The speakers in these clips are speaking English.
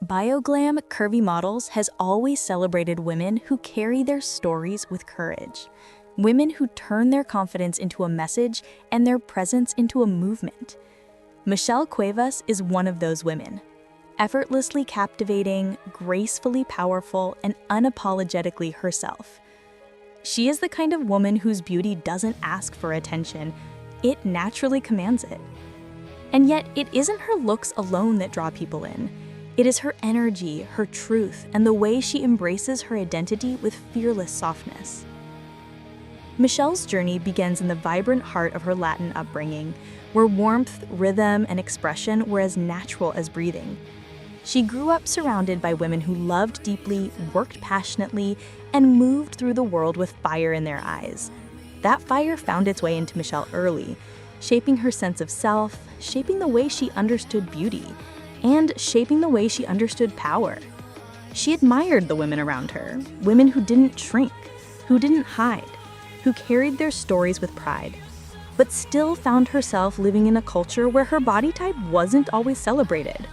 Bioglam Curvy Models has always celebrated women who carry their stories with courage. Women who turn their confidence into a message and their presence into a movement. Michelle Cuevas is one of those women. Effortlessly captivating, gracefully powerful, and unapologetically herself. She is the kind of woman whose beauty doesn't ask for attention, it naturally commands it. And yet, it isn't her looks alone that draw people in. It is her energy, her truth, and the way she embraces her identity with fearless softness. Michelle's journey begins in the vibrant heart of her Latin upbringing, where warmth, rhythm, and expression were as natural as breathing. She grew up surrounded by women who loved deeply, worked passionately, and moved through the world with fire in their eyes. That fire found its way into Michelle early, shaping her sense of self, shaping the way she understood beauty, and shaping the way she understood power. She admired the women around her, women who didn't shrink, who didn't hide, who carried their stories with pride, but still found herself living in a culture where her body type wasn't always celebrated.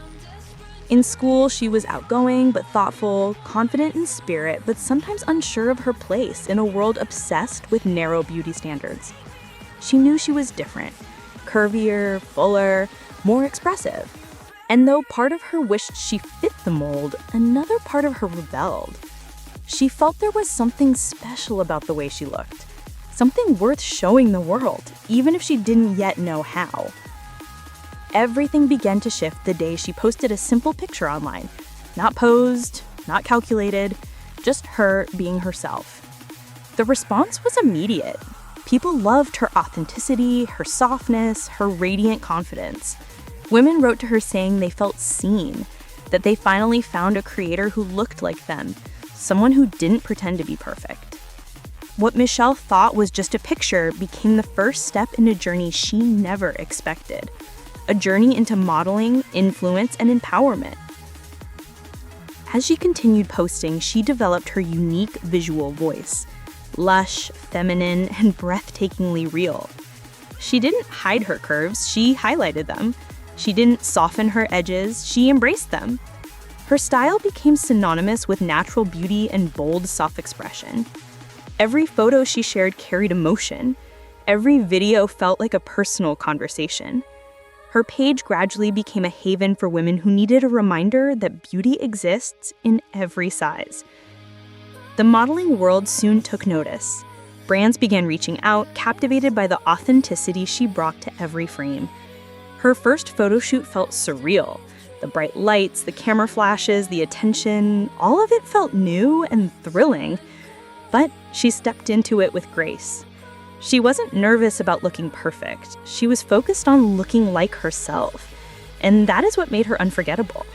In school, she was outgoing but thoughtful, confident in spirit, but sometimes unsure of her place in a world obsessed with narrow beauty standards. She knew she was different, curvier, fuller, more expressive. And though part of her wished she fit the mold, another part of her rebelled. She felt there was something special about the way she looked, something worth showing the world, even if she didn't yet know how. Everything began to shift the day she posted a simple picture online. Not posed, not calculated, just her being herself. The response was immediate. People loved her authenticity, her softness, her radiant confidence. Women wrote to her saying they felt seen, that they finally found a creator who looked like them, someone who didn't pretend to be perfect. What Michelle thought was just a picture became the first step in a journey she never expected. A journey into modeling, influence, and empowerment. As she continued posting, she developed her unique visual voice. Lush, feminine, and breathtakingly real. She didn't hide her curves, she highlighted them. She didn't soften her edges, she embraced them. Her style became synonymous with natural beauty and bold self-expression. Every photo she shared carried emotion. Every video felt like a personal conversation. Her page gradually became a haven for women who needed a reminder that beauty exists in every size. The modeling world soon took notice. Brands began reaching out, captivated by the authenticity she brought to every frame. Her first photo shoot felt surreal. The bright lights, the camera flashes, the attention, all of it felt new and thrilling. But she stepped into it with grace. She wasn't nervous about looking perfect. She was focused on looking like herself. And that is what made her unforgettable.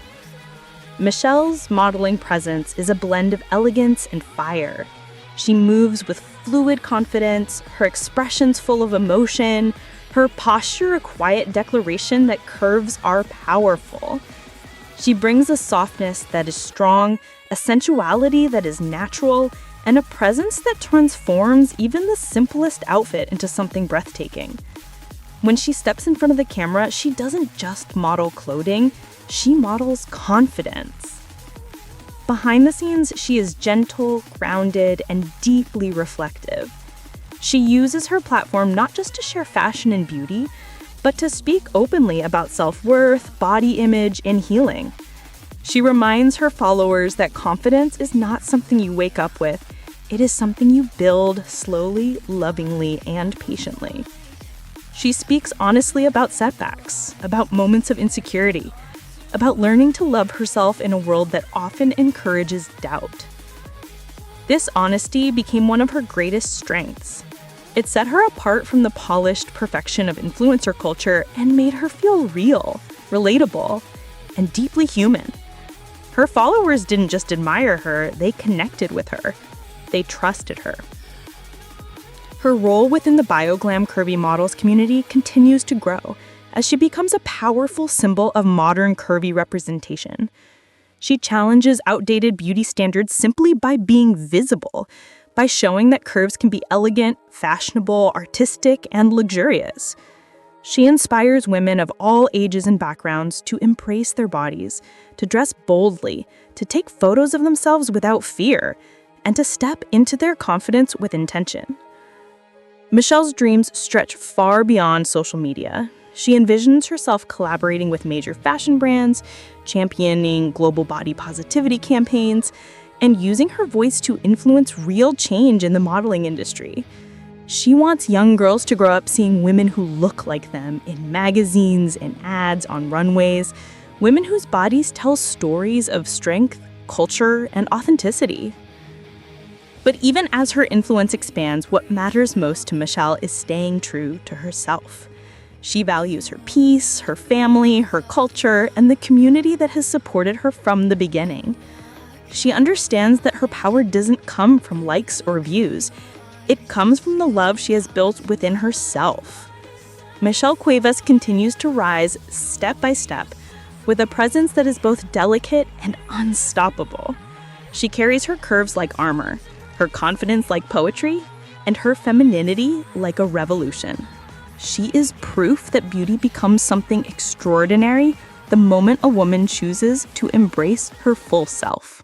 Michelle's modeling presence is a blend of elegance and fire. She moves with fluid confidence, her expressions full of emotion, her posture a quiet declaration that curves are powerful. She brings a softness that is strong, a sensuality that is natural, and a presence that transforms even the simplest outfit into something breathtaking. When she steps in front of the camera, she doesn't just model clothing, she models confidence. Behind the scenes, she is gentle, grounded, and deeply reflective. She uses her platform not just to share fashion and beauty, but to speak openly about self-worth, body image, and healing. She reminds her followers that confidence is not something you wake up with. It is something you build slowly, lovingly, and patiently. She speaks honestly about setbacks, about moments of insecurity, about learning to love herself in a world that often encourages doubt. This honesty became one of her greatest strengths. It set her apart from the polished perfection of influencer culture and made her feel real, relatable, and deeply human. Her followers didn't just admire her, they connected with her. They trusted her. Her role within the Bioglam Curvy Models community continues to grow as she becomes a powerful symbol of modern curvy representation. She challenges outdated beauty standards simply by being visible, by showing that curves can be elegant, fashionable, artistic, and luxurious. She inspires women of all ages and backgrounds to embrace their bodies, to dress boldly, to take photos of themselves without fear, and to step into their confidence with intention. Michelle's dreams stretch far beyond social media. She envisions herself collaborating with major fashion brands, championing global body positivity campaigns, and using her voice to influence real change in the modeling industry. She wants young girls to grow up seeing women who look like them in magazines and ads on runways, women whose bodies tell stories of strength, culture, and authenticity. But even as her influence expands, what matters most to Michelle is staying true to herself. She values her peace, her family, her culture, and the community that has supported her from the beginning. She understands that her power doesn't come from likes or views. It comes from the love she has built within herself. Michelle Cuevas continues to rise step by step with a presence that is both delicate and unstoppable. She carries her curves like armor, her confidence like poetry, and her femininity like a revolution. She is proof that beauty becomes something extraordinary the moment a woman chooses to embrace her full self.